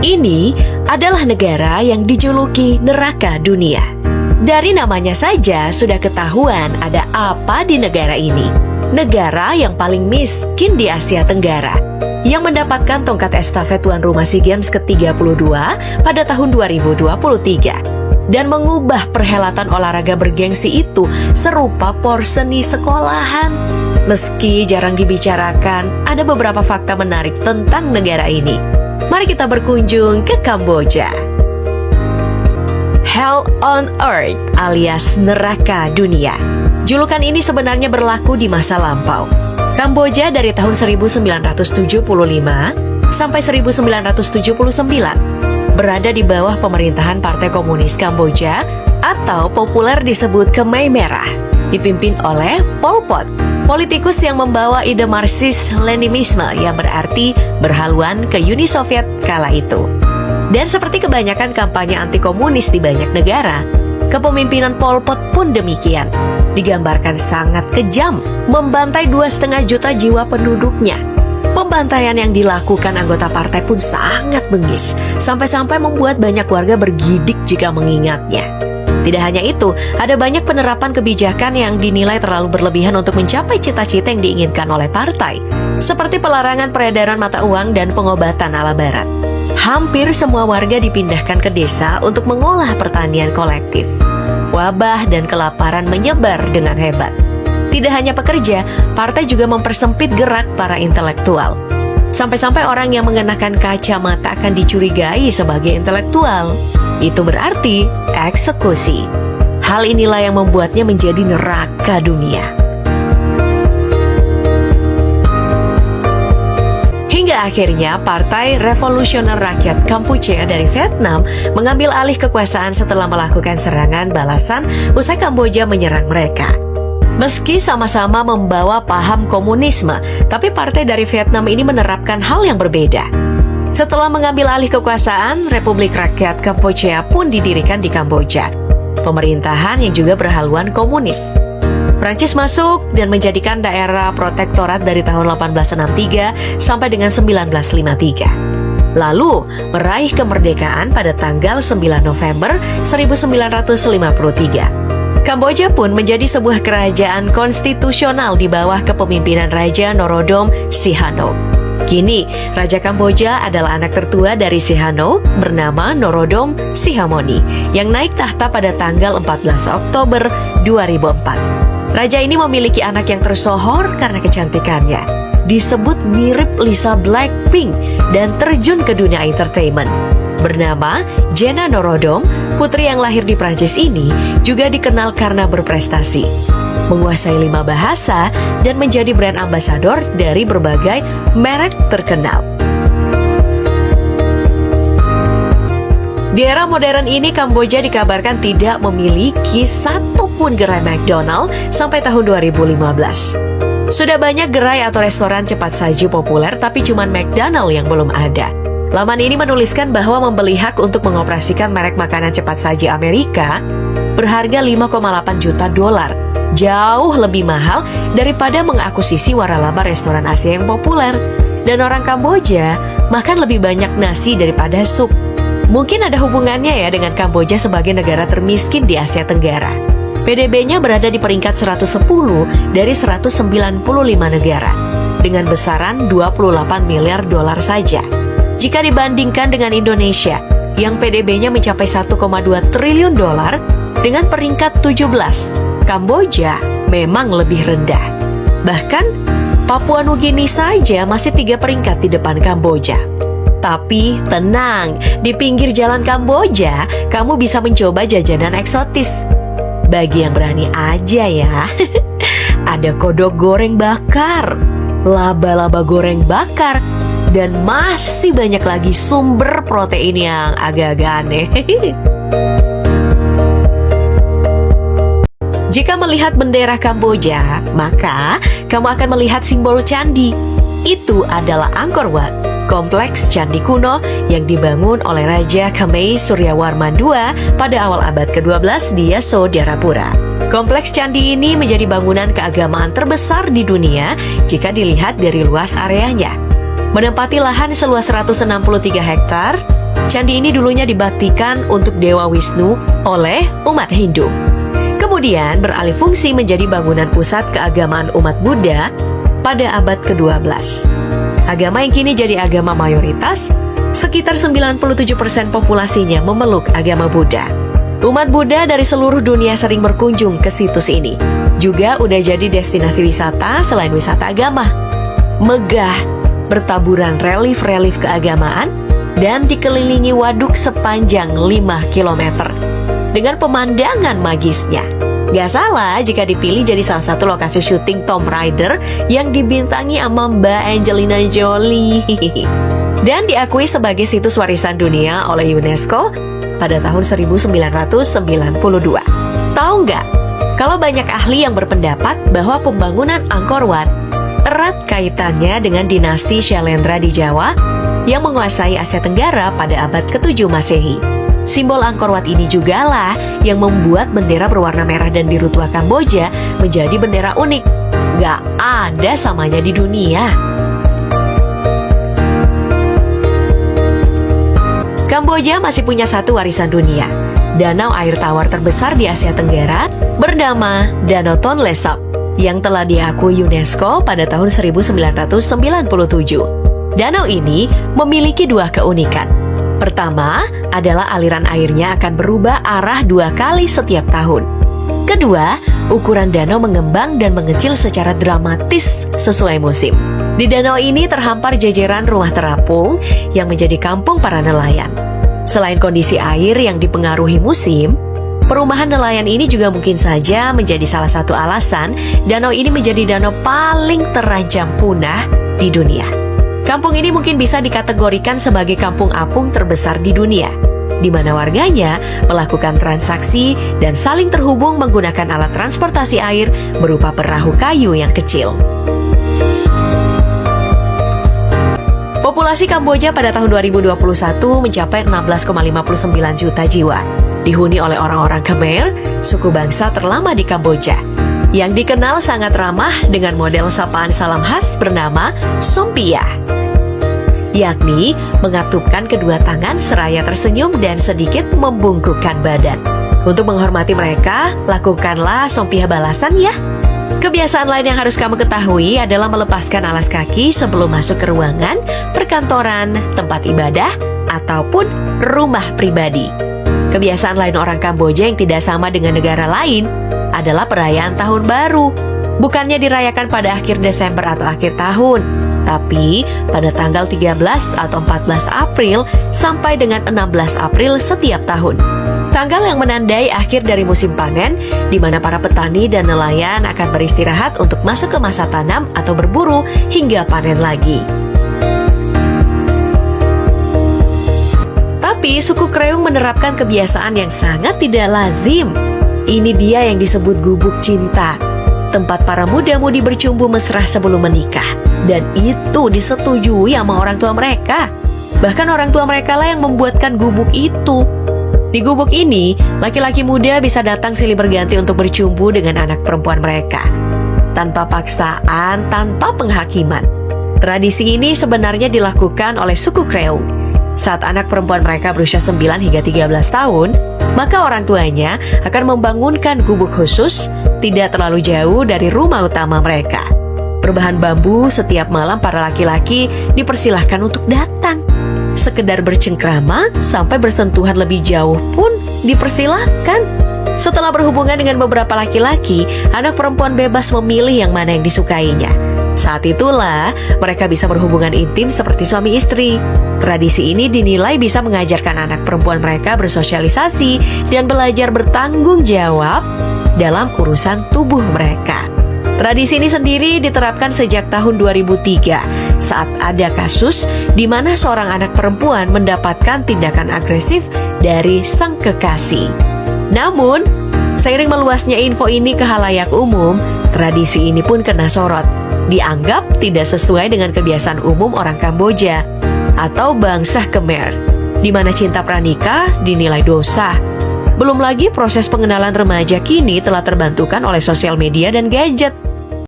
Ini adalah negara yang dijuluki neraka dunia. Dari namanya saja sudah ketahuan ada apa di negara ini. Negara yang paling miskin di Asia Tenggara, yang mendapatkan tongkat estafet tuan rumah SEA Games ke-32 pada tahun 2023 dan mengubah perhelatan olahraga bergengsi itu serupa porseni sekolahan. Meski jarang dibicarakan, ada beberapa fakta menarik tentang negara ini. Mari kita berkunjung ke Kamboja. Hell on Earth alias neraka dunia. Julukan ini sebenarnya berlaku di masa lampau. Kamboja dari tahun 1975 sampai 1979 berada di bawah pemerintahan Partai Komunis Kamboja atau populer disebut Khmer Merah, dipimpin oleh Pol Pot, politikus yang membawa ide Marxis-Leninisme yang berarti berhaluan ke Uni Soviet kala itu. Dan seperti kebanyakan kampanye anti-komunis di banyak negara, kepemimpinan Pol Pot pun demikian. Digambarkan sangat kejam, membantai 2,5 juta jiwa penduduknya. Pembantaian yang dilakukan anggota partai pun sangat bengis, sampai-sampai membuat banyak warga bergidik jika mengingatnya. Tidak hanya itu, ada banyak penerapan kebijakan yang dinilai terlalu berlebihan untuk mencapai cita-cita yang diinginkan oleh partai, seperti pelarangan peredaran mata uang dan pengobatan ala barat. Hampir semua warga dipindahkan ke desa untuk mengolah pertanian kolektif. Wabah dan kelaparan menyebar dengan hebat. Tidak hanya pekerja, partai juga mempersempit gerak para intelektual. Sampai-sampai orang yang mengenakan kacamata akan dicurigai sebagai intelektual. Itu berarti eksekusi. Hal inilah yang membuatnya menjadi neraka dunia. Hingga akhirnya Partai Revolusioner Rakyat Kampuchea dari Vietnam mengambil alih kekuasaan setelah melakukan serangan balasan usai Kamboja menyerang mereka. Meski sama-sama membawa paham komunisme, tapi partai dari Vietnam ini menerapkan hal yang berbeda. Setelah mengambil alih kekuasaan, Republik Rakyat Kampuchea pun didirikan di Kamboja, pemerintahan yang juga berhaluan komunis. Prancis masuk dan menjadikan daerah protektorat dari tahun 1863 sampai dengan 1953. Lalu meraih kemerdekaan pada tanggal 9 November 1953. Kamboja pun menjadi sebuah kerajaan konstitusional di bawah kepemimpinan Raja Norodom Sihanouk. Kini, Raja Kamboja adalah anak tertua dari Sihanouk bernama Norodom Sihamoni yang naik tahta pada tanggal 14 Oktober 2004. Raja ini memiliki anak yang tersohor karena kecantikannya. Disebut mirip Lisa Blackpink dan terjun ke dunia entertainment. Bernama Jenna Norodom, putri yang lahir di Prancis ini juga dikenal karena berprestasi. Menguasai 5 bahasa dan menjadi brand ambassador dari berbagai merek terkenal. Di era modern ini, Kamboja dikabarkan tidak memiliki satupun gerai McDonald sampai tahun 2015. Sudah banyak gerai atau restoran cepat saji populer, tapi cuma McDonald yang belum ada. Laman ini menuliskan bahwa membeli hak untuk mengoperasikan merek makanan cepat saji Amerika berharga 5,8 juta dolar. Jauh lebih mahal daripada mengakuisisi waralaba restoran Asia yang populer. Dan orang Kamboja makan lebih banyak nasi daripada sup. Mungkin ada hubungannya ya dengan Kamboja sebagai negara termiskin di Asia Tenggara. PDB-nya berada di peringkat 110 dari 195 negara, dengan besaran 28 miliar dolar saja. Jika dibandingkan dengan Indonesia, yang PDB-nya mencapai 1,2 triliun dolar, dengan peringkat 17, Kamboja memang lebih rendah. Bahkan, Papua Nugini saja masih 3 peringkat di depan Kamboja. Tapi tenang, di pinggir jalan Kamboja, kamu bisa mencoba jajanan eksotis. Bagi yang berani aja ya. Ada kodok goreng bakar, laba-laba goreng bakar, dan masih banyak lagi sumber protein yang agak-agak aneh. Jika melihat bendera Kamboja, maka kamu akan melihat simbol candi. Itu adalah Angkor Wat, kompleks candi kuno yang dibangun oleh Raja Khmer Suryawarman II pada awal abad ke-12 di Yasodharapura. Kompleks candi ini menjadi bangunan keagamaan terbesar di dunia jika dilihat dari luas areanya. Menempati lahan seluas 163 hektar Candi ini dulunya dibaktikan untuk Dewa Wisnu oleh umat Hindu. Kemudian beralih fungsi menjadi bangunan pusat keagamaan umat Buddha pada abad ke-12. Agama yang kini jadi agama mayoritas, sekitar 97% populasinya memeluk agama Buddha. Umat Buddha dari seluruh dunia sering berkunjung ke situs ini. Juga udah jadi destinasi wisata selain wisata agama. Megah, bertaburan relief-relief keagamaan, dan dikelilingi waduk sepanjang 5 km. Dengan pemandangan magisnya. Gak salah jika dipilih jadi salah satu lokasi syuting Tomb Raider yang dibintangi sama Mbak Angelina Jolie. Dan diakui sebagai situs warisan dunia oleh UNESCO pada tahun 1992. Tahu nggak? Kalau banyak ahli yang berpendapat bahwa pembangunan Angkor Wat erat kaitannya dengan dinasti Syailendra di Jawa yang menguasai Asia Tenggara pada abad ke-7 Masehi. Simbol Angkor Wat ini jugalah yang membuat bendera berwarna merah dan biru tua Kamboja menjadi bendera unik. Gak ada samanya di dunia. Kamboja masih punya satu warisan dunia, danau air tawar terbesar di Asia Tenggara bernama Danau Tonle Sap yang telah diakui UNESCO pada tahun 1997. Danau ini memiliki dua keunikan. Pertama adalah aliran airnya akan berubah arah 2 kali setiap tahun. Kedua, ukuran danau mengembang dan mengecil secara dramatis sesuai musim. Di danau ini terhampar jajaran rumah terapung yang menjadi kampung para nelayan. Selain kondisi air yang dipengaruhi musim, perumahan nelayan ini juga mungkin saja menjadi salah satu alasan danau ini menjadi danau paling terancam punah di dunia. Kampung ini mungkin bisa dikategorikan sebagai kampung apung terbesar di dunia, di mana warganya melakukan transaksi dan saling terhubung menggunakan alat transportasi air berupa perahu kayu yang kecil. Populasi Kamboja pada tahun 2021 mencapai 16,59 juta jiwa, dihuni oleh orang-orang Khmer, suku bangsa terlama di Kamboja, yang dikenal sangat ramah dengan model sapaan salam khas bernama Sompia, yakni mengatupkan kedua tangan seraya tersenyum dan sedikit membungkukkan badan. Untuk menghormati mereka, lakukanlah Sompia balasan ya. Kebiasaan lain yang harus kamu ketahui adalah melepaskan alas kaki sebelum masuk ke ruangan, perkantoran, tempat ibadah, ataupun rumah pribadi. Kebiasaan lain orang Kamboja yang tidak sama dengan negara lain adalah perayaan Tahun Baru. Bukannya dirayakan pada akhir Desember atau akhir tahun, tapi pada tanggal 13 atau 14 April sampai dengan 16 April setiap tahun. Tanggal yang menandai akhir dari musim panen, di mana para petani dan nelayan akan beristirahat untuk masuk ke masa tanam atau berburu hingga panen lagi. Tapi suku Kreung menerapkan kebiasaan yang sangat tidak lazim. Ini dia yang disebut gubuk cinta, tempat para muda-mudi bercumbu mesra sebelum menikah. Dan itu disetujui sama orang tua mereka. Bahkan orang tua mereka lah yang membuatkan gubuk itu. Di gubuk ini, laki-laki muda bisa datang silih berganti untuk bercumbu dengan anak perempuan mereka, tanpa paksaan, tanpa penghakiman. Tradisi ini sebenarnya dilakukan oleh suku Kreung. Saat anak perempuan mereka berusia 9 hingga 13 tahun, maka orang tuanya akan membangunkan gubuk khusus tidak terlalu jauh dari rumah utama mereka. Berbahan bambu, setiap malam para laki-laki dipersilahkan untuk datang. Sekedar bercengkrama sampai bersentuhan lebih jauh pun dipersilahkan. Setelah berhubungan dengan beberapa laki-laki, anak perempuan bebas memilih yang mana yang disukainya. Saat itulah mereka bisa berhubungan intim seperti suami istri. Tradisi ini dinilai bisa mengajarkan anak perempuan mereka bersosialisasi dan belajar bertanggung jawab dalam urusan tubuh mereka. Tradisi ini sendiri diterapkan sejak tahun 2003 saat ada kasus di mana seorang anak perempuan mendapatkan tindakan agresif dari sang kekasih. Namun, seiring meluasnya info ini ke khalayak umum, tradisi ini pun kena sorot. Dianggap tidak sesuai dengan kebiasaan umum orang Kamboja atau bangsa Khmer, di mana cinta pranikah dinilai dosa. Belum lagi proses pengenalan remaja kini telah terbantukan oleh sosial media dan gadget.